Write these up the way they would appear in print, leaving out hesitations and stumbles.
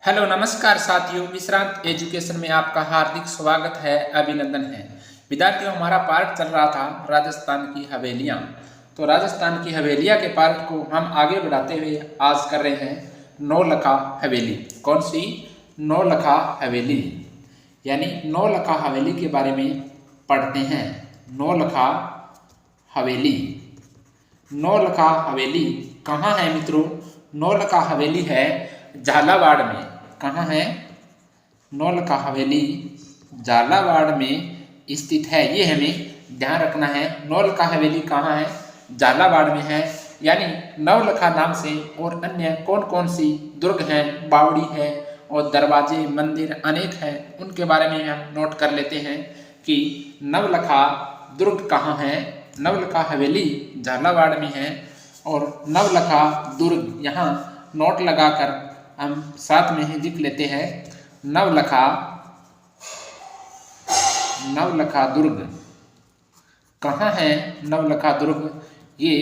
Hello नमस्कार साथियों, विश्रांत education में आपका हार्दिक स्वागत है, अभिनंदन है। विद्यार्थियों, हमारा पार्ट चल रहा था राजस्थान की हवेलियाँ। तो राजस्थान की हवेलियाँ के पार्ट को हम आगे बढ़ाते हुए आज कर रहे हैं नौलखा हवेली। कौन सी? नौलखा हवेली, यानी नौलखा हवेली के बारे में पढ़ते हैं। नौलखा हवेली, नौलखा हवेली कहाँ है मित्रों? नौलखा हवेली है झालावाड़ में। कहाँ है? नौलखा हवेली झालावाड़ में स्थित है, ये हमें ध्यान रखना है। नौलखा हवेली कहाँ है? झालावाड़ में है। यानी नवलखा नाम से और अन्य कौन कौन सी दुर्ग हैं, बावड़ी है और दरवाजे मंदिर अनेक हैं, उनके बारे में हम नोट कर लेते हैं कि नवलखा दुर्ग कहाँ है। नवलखा हवेली झालावाड़ में है और नवलखा दुर्ग यहाँ नोट लगाकर हम साथ में ही लिख लेते हैं। नवलखा दुर्ग कहाँ है? नवलखा दुर्ग ये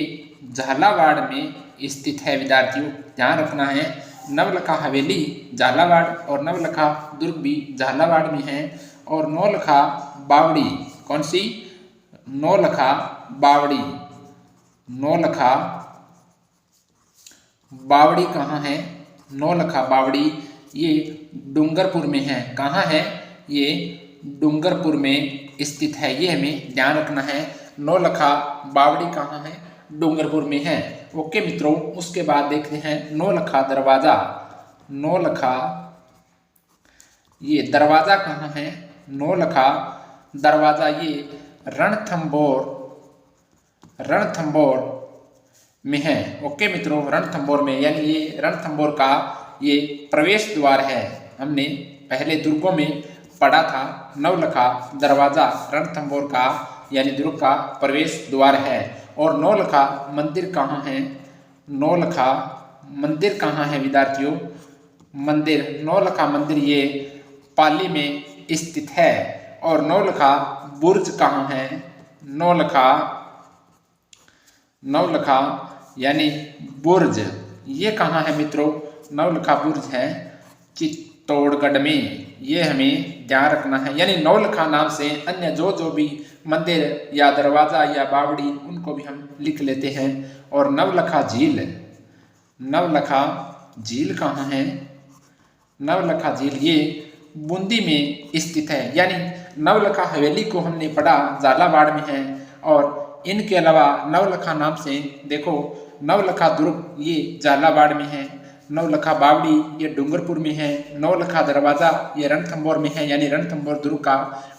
झालावाड़ में स्थित है। विद्यार्थियों, ध्यान रखना है, नवलखा हवेली झालावाड़ और नवलखा दुर्ग भी झालावाड़ में है। और नौलखा बावड़ी, कौन सी? नौलखा बावड़ी। नौलखा बावड़ी कहाँ है? नौलखा बावड़ी ये डूंगरपुर में है। कहाँ है? ये डूंगरपुर में स्थित है, ये हमें ध्यान रखना है। नौलखा बावड़ी कहाँ है? डूंगरपुर में है। ओके मित्रों, उसके बाद देखते हैं नौलखा दरवाजा। नौलखा ये दरवाजा कहाँ है? नौलखा दरवाजा ये रणथंभौर में है। ओके मित्रों, रणथंभौर में, यानी ये रणथंभौर का ये प्रवेश द्वार है। हमने पहले दुर्गों में पढ़ा था, नवलखा दरवाजा रणथंभौर का यानी दुर्ग का प्रवेश द्वार है। और नौलखा मंदिर कहाँ है? नौलखा मंदिर कहाँ है विद्यार्थियों? मंदिर, नौलखा मंदिर ये पाली में स्थित है। और नौलखा बुर्ज कहाँ है? नौलखा यानी बुर्ज ये कहाँ है मित्रों? नौलखा बुर्ज है चित्तौड़गढ़ में, ये हमें ध्यान रखना है। यानी नौलखा नाम से अन्य जो भी मंदिर या दरवाजा या बावड़ी, उनको भी हम लिख लेते हैं। और नवलखा झील, नवलखा झील कहाँ है? नवलखा झील ये बूंदी में स्थित है। यानी नवलखा हवेली को हमने पढ़ा झालावाड़ में है, और इनके अलावा नवलखा नाम से देखो, नवलखा दुर्ग ये झालावाड़ में है, नवलखा बावड़ी ये डूंगरपुर में है, नवलखा दरवाजा ये रणथंभौर में है, यानी रणथंभौर दुर्ग का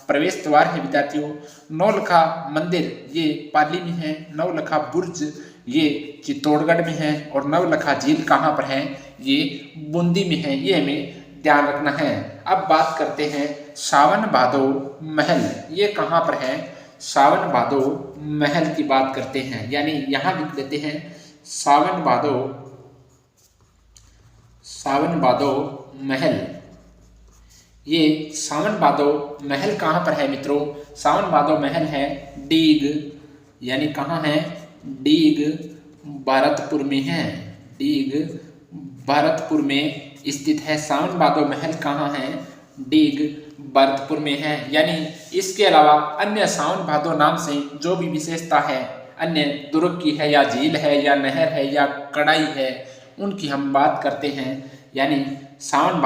प्रवेश द्वार है विद्यार्थियों। नौलखा मंदिर ये पाली में है, नवलखा बुर्ज ये चित्तौड़गढ़ में है, और नवलखा झील कहाँ पर है? ये बूंदी में है, ये हमें ध्यान रखना है। अब बात करते हैं सावन भादो महल, ये कहाँ पर है? सावन भादो महल की बात करते हैं, यानी यहाँ लिख लेते हैं सावन भादो महल। ये सावन भादो महल कहाँ पर है मित्रों? सावन भादो महल है डीग, यानी कहाँ है? डीग भरतपुर में है। डीग भरतपुर में स्थित है। सावन भादो महल कहाँ है? डीग भरतपुर में है। यानी इसके अलावा अन्य सावन भादो नाम से जो भी विशेषता है अन्य दुर्ग की है, या झील है, या नहर है, या कड़ाई है, उनकी हम बात करते हैं। यानी सावन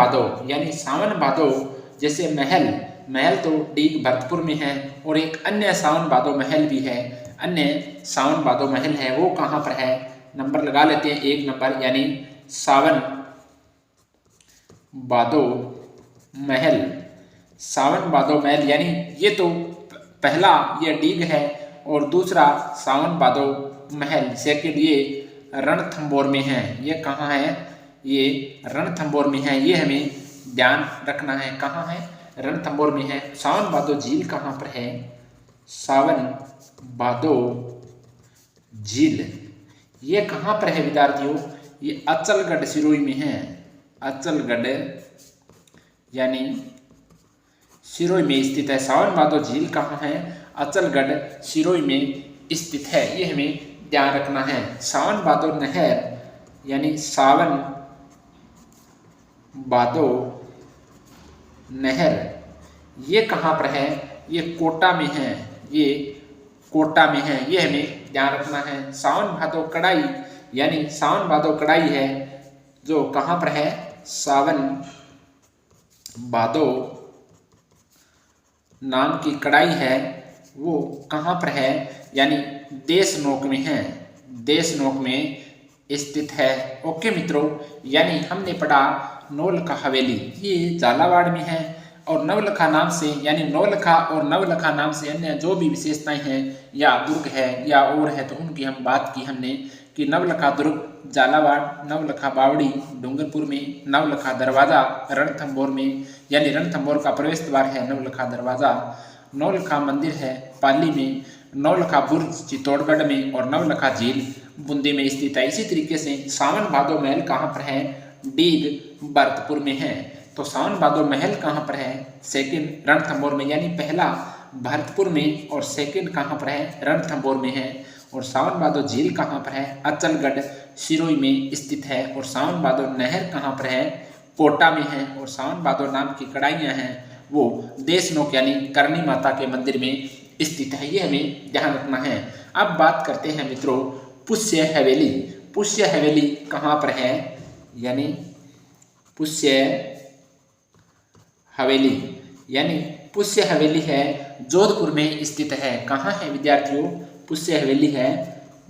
भादो जैसे महल तो डीग भरतपुर में है, और एक अन्य सावन भादो महल भी है। अन्य सावन भादो महल है, वो कहाँ पर है? नंबर लगा लेते हैं, 1 नंबर, यानी सावन भादो महल। सावन भादो महल, यानी ये तो पहला ये डीग है, और दूसरा सावन भादो महल सेकंड ये रणथंभौर में है। ये कहाँ है? ये रणथंभौर में है, ये हमें ध्यान रखना है। कहाँ है? रणथंभौर में है। सावन भादो झील कहाँ पर है? सावन भादो झील ये कहाँ पर है विद्यार्थियों? ये अचलगढ़ सिरोही में है। अचलगढ़ यानी सिरोही में स्थित है। सावन भादो झील कहाँ है? अचलगढ़ सिरोही में स्थित है, ये हमें ध्यान रखना है। सावन भादो नहर यानी सावन बादो नहर ये कहाँ पर है? ये कोटा में है, ये कोटा में है, ये हमें ध्यान रखना है। सावन भादो कड़ाई यानी सावन भादो कड़ाई है जो कहाँ पर है? सावन भादो नाम की कड़ाई है वो कहाँ पर है? यानी देशनोक में है, देशनोक में स्थित है। ओके मित्रों, यानी हमने पढ़ा नौलखा हवेली, ये झालावाड़ में है और नवलखा नाम से यानी नौलखा और नवलखा नाम से अन्य जो भी विशेषताएं हैं या दुर्ग है या और है तो उनकी हम बात की हमने कि नवलखा दुर्ग झालावाड़, नवलखा बावड़ी डूंगरपुर में, नवलखा दरवाजा रणथंभौर में यानी रणथंभौर का प्रवेश द्वार है नवलखा दरवाजा, नौलखा मंदिर है पाली में, नौलखा बुर्ज चित्तौड़गढ़ में और नवलखा झील बूंदी में स्थित है। इसी तरीके से सावन भादो महल कहाँ पर है? डीग भरतपुर में है। तो सावन भादो महल कहाँ पर है? सेकंड रणथंभौर में, यानी पहला भरतपुर में और सेकंड कहाँ पर है? रणथंभौर में है। और सावन भादो झील कहाँ पर है? अचलगढ़ सिरोही में स्थित है। और सावन भादो नहर कहाँ पर है? कोटा में है। और सावन भादो नाम की कड़ाइयाँ हैं वो देशनोक यानी करणी माता के मंदिर में स्थित है, ये हमें ध्यान रखना है। अब बात करते हैं मित्रों पुष्य हवेली। पुष्य हवेली कहाँ पर है? यानी पुष्य हवेली यानी पुष्य हवेली है जोधपुर में स्थित है। कहाँ है विद्यार्थियों? पुष्य हवेली है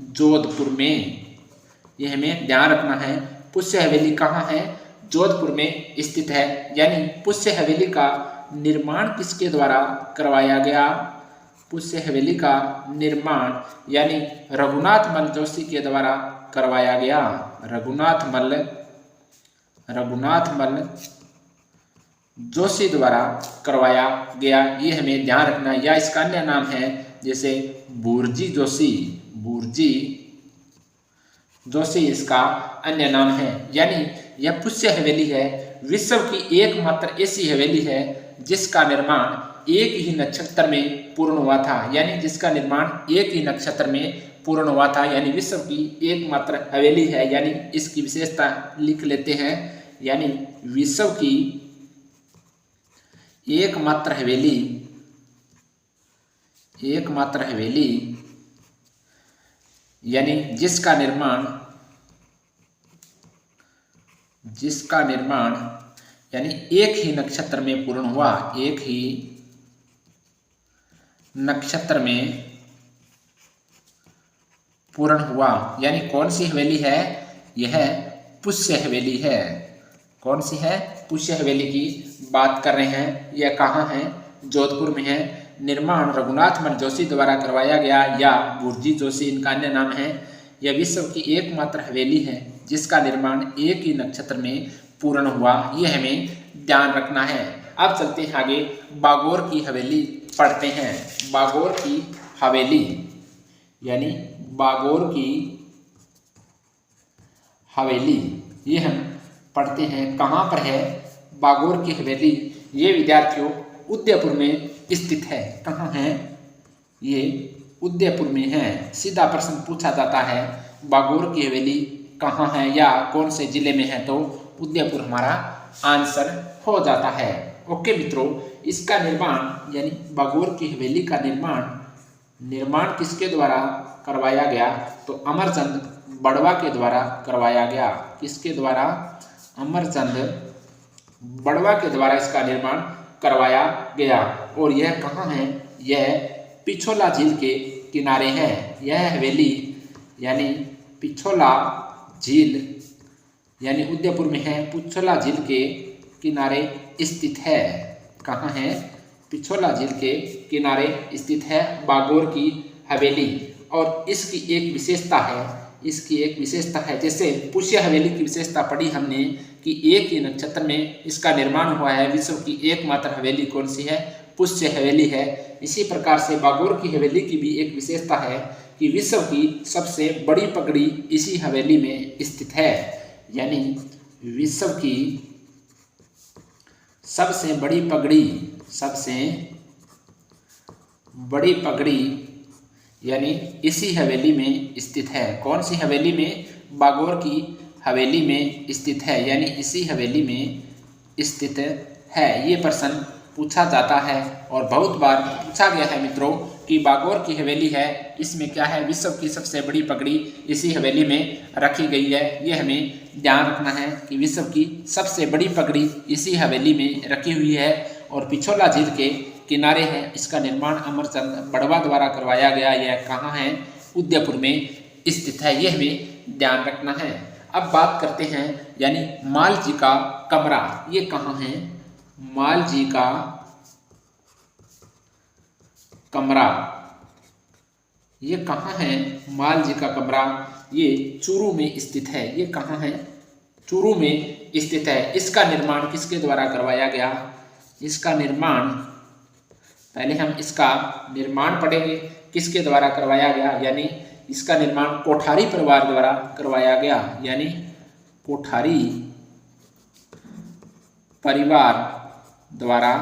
जोधपुर में, ये हमें ध्यान रखना है। पुष्य हवेली कहाँ है? जोधपुर में स्थित है। यानी पुष्य हवेली का निर्माण किसके द्वारा करवाया गया? पुष्य हवेली का निर्माण यानी रघुनाथ मल जोशी के द्वारा करवाया गया। रघुनाथ मल जोशी द्वारा करवाया गया, ये हमें ध्यान रखना है। या इसका अन्य नाम है जैसे बुर्जी जोशी इसका अन्य नाम है। यानी यह पुष्य हवेली है विश्व की एकमात्र ऐसी हवेली है जिसका निर्माण एक ही नक्षत्र में पूर्ण हुआ था। यानी जिसका निर्माण एक ही नक्षत्र में पूर्ण हुआ था, यानी विश्व की एकमात्र हवेली है। यानी इसकी विशेषता लिख लेते हैं, यानी विश्व की एकमात्र हवेली यानी जिसका निर्माण यानी एक ही नक्षत्र में पूर्ण हुआ, एक ही नक्षत्र में पूर्ण हुआ। यानी कौन सी हवेली है? यह पुष्य हवेली है। कौन सी है? पुष्य हवेली की बात कर रहे हैं। यह कहाँ है? जोधपुर में है। निर्माण रघुनाथ मल जोशी द्वारा करवाया गया या बुर्जी जोशी इनका अन्य नाम है। यह विश्व की एकमात्र हवेली है जिसका निर्माण एक ही नक्षत्र में पूर्ण हुआ, यह हमें ध्यान रखना है। अब चलते हैं आगे, बागोर की हवेली पढ़ते हैं। बागोर की हवेली यानी बागोर की हवेली ये हम पढ़ते हैं। कहाँ पर है बागोर की हवेली? ये विद्यार्थियों उदयपुर में स्थित है। कहाँ है? ये उदयपुर में है। सीधा प्रश्न पूछा जाता है बागोर की हवेली कहाँ है या कौन से जिले में है, तो उदयपुर हमारा आंसर हो जाता है। ओके मित्रों, इसका निर्माण यानी बागोर की हवेली का निर्माण किसके द्वारा करवाया गया? तो अमरचंद बड़वा के द्वारा करवाया गया। किसके द्वारा? अमरचंद बड़वा के द्वारा इसका निर्माण करवाया गया। और यह कहाँ है? यह पिछोला झील के किनारे है। यह हवेली यानी पिछोला झील यानी उदयपुर में है, पिछोला झील के किनारे स्थित है। कहाँ है? पिछोला झील के किनारे स्थित है बागोर की हवेली। और इसकी एक विशेषता है जैसे पुष्य हवेली की विशेषता पढ़ी हमने कि एक ही नक्षत्र में इसका निर्माण हुआ है। विश्व की एकमात्र हवेली कौन सी है? पुष्य हवेली है। इसी प्रकार से बागोर की हवेली की भी एक विशेषता है कि विश्व की सबसे बड़ी पगड़ी इसी हवेली में स्थित है। यानी विश्व की सबसे बड़ी पगड़ी यानी इसी हवेली में स्थित है। कौन सी हवेली में? बागोर की हवेली में स्थित है। यानी इसी हवेली में स्थित है। ये प्रश्न पूछा जाता है और बहुत बार पूछा गया है मित्रों कि बागौर की हवेली है, इसमें क्या है, विश्व की सबसे बड़ी पगड़ी इसी हवेली में रखी गई है। ये हमें ध्यान रखना है कि विश्व की सबसे बड़ी पगड़ी इसी हवेली में रखी हुई है और पिछोला झील के किनारे है। इसका निर्माण अमरचंद बड़वा द्वारा करवाया गया। यह कहाँ है, उदयपुर में स्थित है। ये हमें ध्यान रखना है। अब बात करते हैं यानी माल जी का कमरा, ये कहाँ है, माल जी का कमरा ये कहाँ है, माल जी का कमरा ये चूरू में स्थित है। ये कहाँ है, चूरू में स्थित है। इसका निर्माण किसके द्वारा करवाया गया, इसका निर्माण, पहले हम इसका निर्माण पढ़ेंगे, किसके द्वारा करवाया गया, यानी इसका निर्माण कोठारी परिवार द्वारा करवाया गया, यानी कोठारी परिवार द्वारा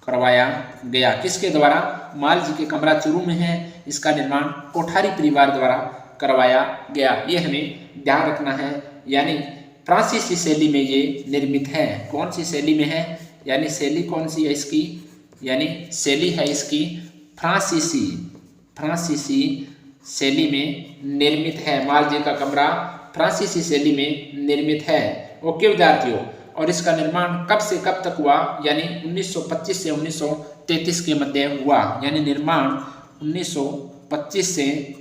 करवाया गया। किसके द्वारा, माल जी के कमरा चूरू में है, इसका निर्माण कोठारी परिवार द्वारा करवाया गया। ये हमें ध्यान रखना है। यानी फ्रांसीसी शैली में ये निर्मित है। कौन सी शैली में है, यानी शैली कौन सी है इसकी, यानी शैली है इसकी फ्रांसीसी शैली में निर्मित है। माल जी का कमरा फ्रांसीसी शैली में निर्मित है। ओके विद्यार्थियों, और इसका निर्माण कब से कब तक हुआ, यानी 1925 से 1933 के मध्य हुआ। यानी निर्माण 1925 से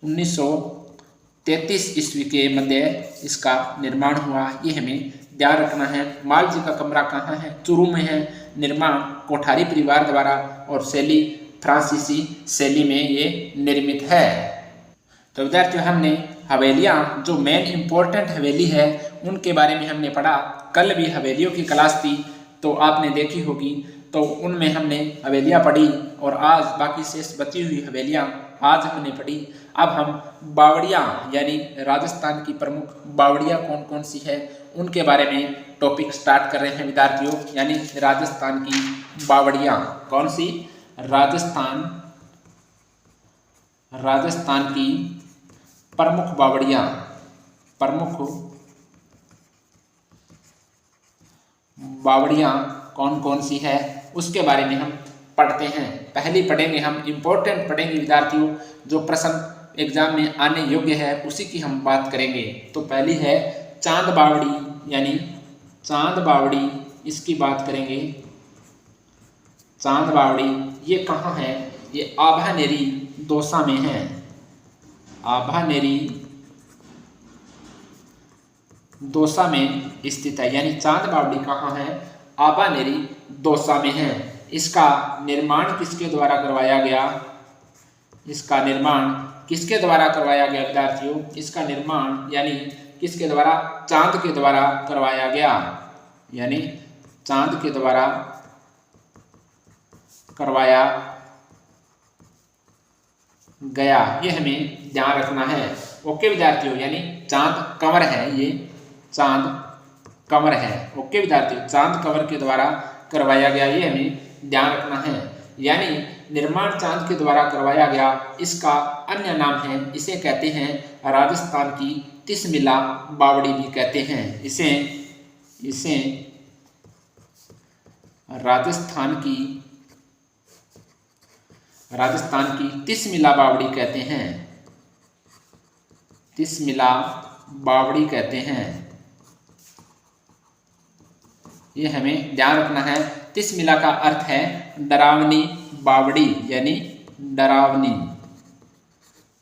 1933 ईस्वी के मध्य इसका निर्माण हुआ। ये हमें ध्यान रखना है। माल जी का कमरा कहाँ है, चूरू में है। निर्माण कोठारी परिवार द्वारा और शैली फ्रांसीसी शैली में ये निर्मित है। तो विद्यार्थियों, हमने हवेलियाँ जो मेन इम्पोर्टेंट हवेली है उनके बारे में हमने पढ़ा। कल भी हवेलियों की क्लास थी तो आपने देखी होगी, तो उनमें हमने हवेलियाँ पढ़ी और आज बाकी शेष बची हुई हवेलियाँ आज हमने पढ़ी। अब हम बावड़ियाँ यानी राजस्थान की प्रमुख बावड़ियाँ कौन कौन सी है उनके बारे में टॉपिक स्टार्ट कर रहे हैं विद्यार्थियों। यानी राजस्थान की बावड़ियाँ कौन सी, राजस्थान की प्रमुख बावड़ियाँ कौन कौन सी है उसके बारे में हम पढ़ते हैं। पहली पढ़ेंगे हम, इम्पोर्टेंट पढ़ेंगे विद्यार्थियों, जो प्रश्न एग्जाम में आने योग्य है उसी की हम बात करेंगे। तो पहली है चांद बावड़ी, यानी चांद बावड़ी, इसकी बात करेंगे। चांद बावड़ी ये कहाँ है, ये आभानेरी दौसा में है। आभानेरी दौसा में स्थित है। यानी चांद बावड़ी कहाँ है, आभानेरी दौसा में है। इसका निर्माण किसके द्वारा करवाया गया, इसका निर्माण किसके द्वारा करवाया गया विद्यार्थियों, इसका निर्माण यानी किसके द्वारा, चांद के द्वारा करवाया गया। यानी चांद के द्वारा करवाया गया। ये हमें ध्यान रखना है। ओके विद्यार्थियों, यानी चांद कंवर है, ये चांद कंवर है। ओके विद्यार्थियों, चांद कंवर के द्वारा करवाया गया, ये हमें ध्यान रखना है। यानी निर्माण चांद के द्वारा करवाया गया। इसका अन्य नाम है, इसे कहते हैं राजस्थान की तिसमिला बावड़ी भी कहते हैं। इसे राजस्थान की तिसमिला बावड़ी कहते हैं। तिसमिला बावड़ी कहते हैं। ये हमें ध्यान रखना है। तिसमिला का अर्थ है डरावनी बावड़ी, यानी डरावनी।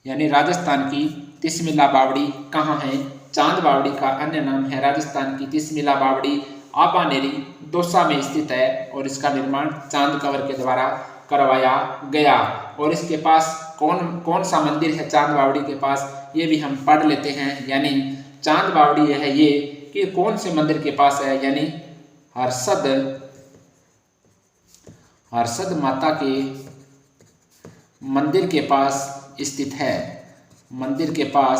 यानी राजस्थान की तिसमिला बावड़ी कहाँ है, चांद बावड़ी का अन्य नाम है राजस्थान की तिसमिला बावड़ी, आभानेरी दौसा में स्थित है और इसका निर्माण चांद कंवर के द्वारा करवाया गया। और इसके पास कौन सा मंदिर है चांद बावड़ी के पास, ये भी हम पढ़ लेते हैं। यानी चांद बावड़ी है ये कि कौन से मंदिर के पास है, यानी हर्षद माता के मंदिर के पास स्थित है। मंदिर के पास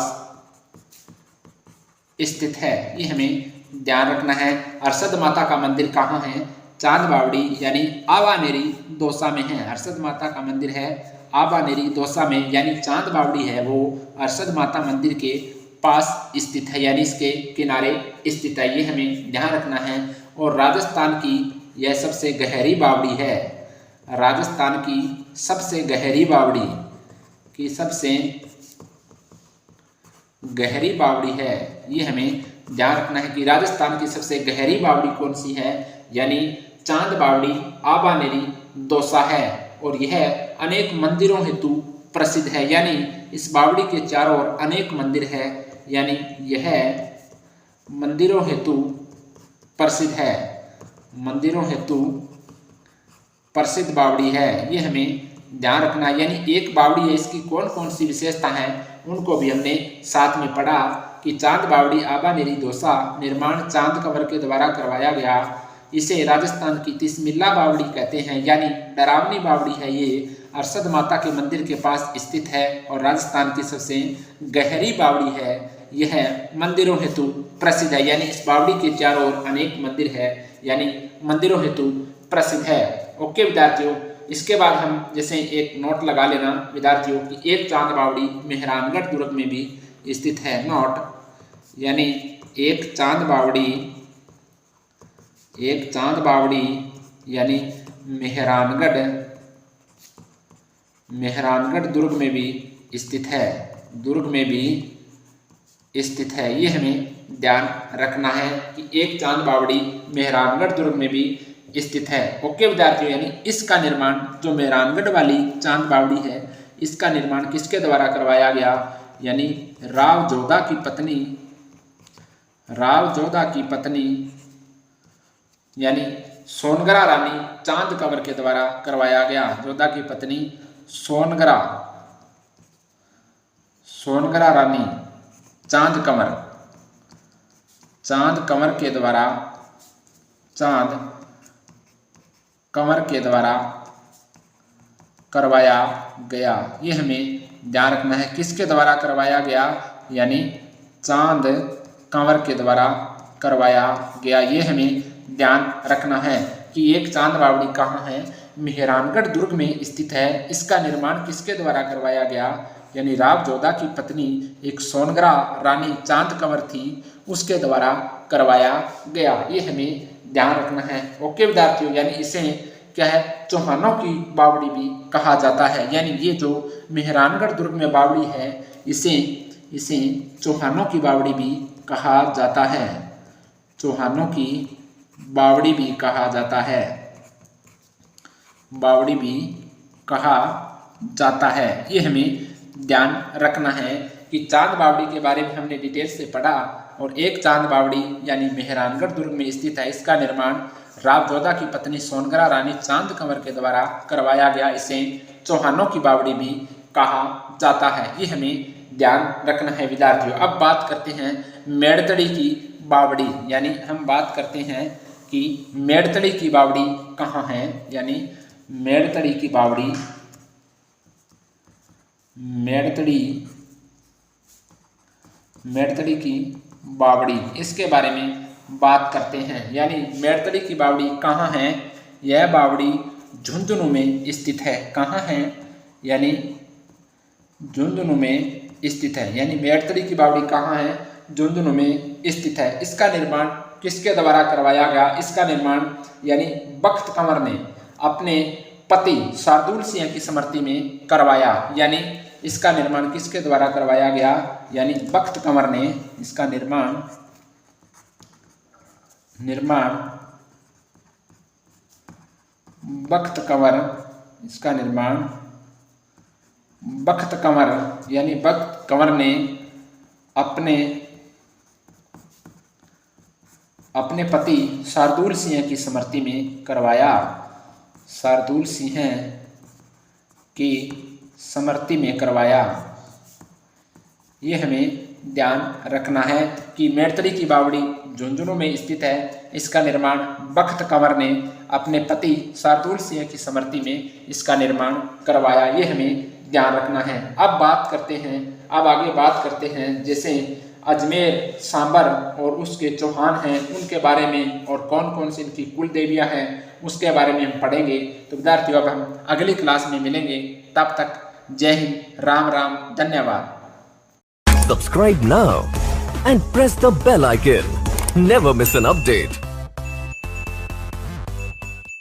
स्थित है, ये हमें ध्यान रखना है। हर्षद माता का मंदिर कहाँ है, चांद बावड़ी यानी आभानेरी दौसा में है। हर्षद माता का मंदिर है आभानेरी दौसा में, यानी चांद बावड़ी है वो हर्षद माता मंदिर के पास स्थित है, यानी इसके किनारे स्थित है। ये हमें ध्यान रखना है। और राजस्थान की यह सबसे गहरी बावड़ी है। राजस्थान की सबसे गहरी बावड़ी की सबसे गहरी बावड़ी है। ये हमें ध्यान रखना है कि राजस्थान की सबसे गहरी बावड़ी कौन सी है, यानी चांद बावड़ी आबानेरी दौसा है और यह अनेक मंदिरों हेतु प्रसिद्ध है। यानी इस बावड़ी के चारों ओर अनेक मंदिर है, यानी यह मंदिरों हेतु प्रसिद्ध है, मंदिरों हेतु प्रसिद्ध बावड़ी है। ये हमें ध्यान रखना है। यानी एक बावड़ी है, इसकी कौन कौन सी विशेषता है उनको भी हमने साथ में पढ़ा कि चांद बावड़ी आबानेरी दौसा निर्माण चांद कंवर के द्वारा करवाया गया। इसे राजस्थान की तिसमिल्ला बावड़ी कहते हैं, यानी डरावनी बावड़ी है। ये अरशद माता के मंदिर के पास स्थित है और राजस्थान की सबसे गहरी बावड़ी है। यह मंदिरों हेतु प्रसिद्ध है, यानी इस बावड़ी के चारों ओर अनेक मंदिर है, यानी मंदिरों हेतु प्रसिद्ध है। ओके विद्यार्थियों, इसके बाद हम जैसे एक नोट लगा लेना विद्यार्थियों कि एक चांद बावड़ी मेहरानगढ़ दुर्ग में भी स्थित है। नोट, यानी एक चांद बावड़ी यानी मेहरानगढ़ दुर्ग में भी स्थित है, दुर्ग में भी स्थित है। ये हमें ध्यान रखना है कि एक चांद बावड़ी मेहरानगढ़ दुर्ग में भी स्थित है। ओके विद्यार्थियों, यानी इसका निर्माण जो मेहरानगढ़ वाली चांद बावड़ी है, इसका निर्माण किसके द्वारा करवाया गया, यानी राव जोधा की पत्नी यानी सोनगरा रानी चांद कंवर के द्वारा करवाया गया। जोधा की पत्नी सोनगरा रानी चांद कंवर के द्वारा करवाया गया। ये हमें ध्यान रखना है, किसके द्वारा करवाया गया, यानी चांद कंवर के द्वारा करवाया गया। ये हमें ध्यान रखना है कि एक चांद बावड़ी कहाँ है, मेहरानगढ़ दुर्ग में स्थित है। इसका निर्माण किसके द्वारा करवाया गया, यानी राव जोधा की पत्नी एक सोनगरा रानी चांद कंवर थी, उसके द्वारा करवाया गया। ये हमें ध्यान रखना है। ओके विद्यार्थियों, यानी इसे क्या है, चौहानों की बावड़ी भी कहा जाता है। यानी ये जो मेहरानगढ़ दुर्ग में बावड़ी है, इसे चौहानों की बावड़ी भी कहा जाता है। चौहानों की बावड़ी भी कहा जाता है, बावड़ी भी कहा जाता है। ये हमें ध्यान रखना है कि चांद बावड़ी के बारे में हमने डिटेल से पढ़ा और एक चांद बावड़ी यानी मेहरानगढ़ दुर्ग में स्थित है। इसका निर्माण राव जोधा की पत्नी सोनगरा रानी चांद कंवर के द्वारा करवाया गया। इसे चौहानों की बावड़ी भी कहा जाता है। ये हमें ध्यान रखना है विद्यार्थियों। अब बात करते हैं मेड़तड़ी की बावड़ी, यानी हम बात करते हैं कि मेड़तड़ी की बावड़ी कहाँ है, यानी मेड़तड़ी की बावड़ी मेड़तड़ी की बावड़ी, इसके बारे में बात करते हैं। यानी मेड़तड़ी की बावड़ी कहाँ है, यह बावड़ी झुंझुनू में स्थित है। कहाँ है, यानी झुंझुनू में स्थित है। यानी मेड़तड़ी की बावड़ी कहाँ है, झुंझुनू में स्थित है। इसका निर्माण किसके द्वारा करवाया गया, इसका निर्माण यानी बख्त कंवर ने अपने पति शार्दुल सिंह की स्मृति में करवाया। यानी इसका निर्माण किसके द्वारा करवाया गया, यानी बख्त कंवर ने इसका निर्माण बख्त कंवर यानी बख्त कंवर ने अपने पति शार्दुल सिंह की स्मृति में करवाया। शार्दुल सिंह की स्मृति में करवाया। ये हमें ध्यान रखना है कि मेड़तड़ी की बावड़ी झुंझुनू में स्थित है। इसका निर्माण बख्त कंवर ने अपने पति शार्दुल सिंह की स्मृति में इसका निर्माण करवाया। ये हमें ध्यान रखना है। अब आगे बात करते हैं जैसे अजमेर सांबर और उसके चौहान हैं, उनके बारे में और कौन कौन सी इनकी कुल देवियाँ हैं उसके बारे में हम पढ़ेंगे। तो विद्यार्थियों, अब हम अगली क्लास में मिलेंगे। तब तक जय हिंद, राम राम, धन्यवाद। Subscribe now and press the bell icon. Never miss an update.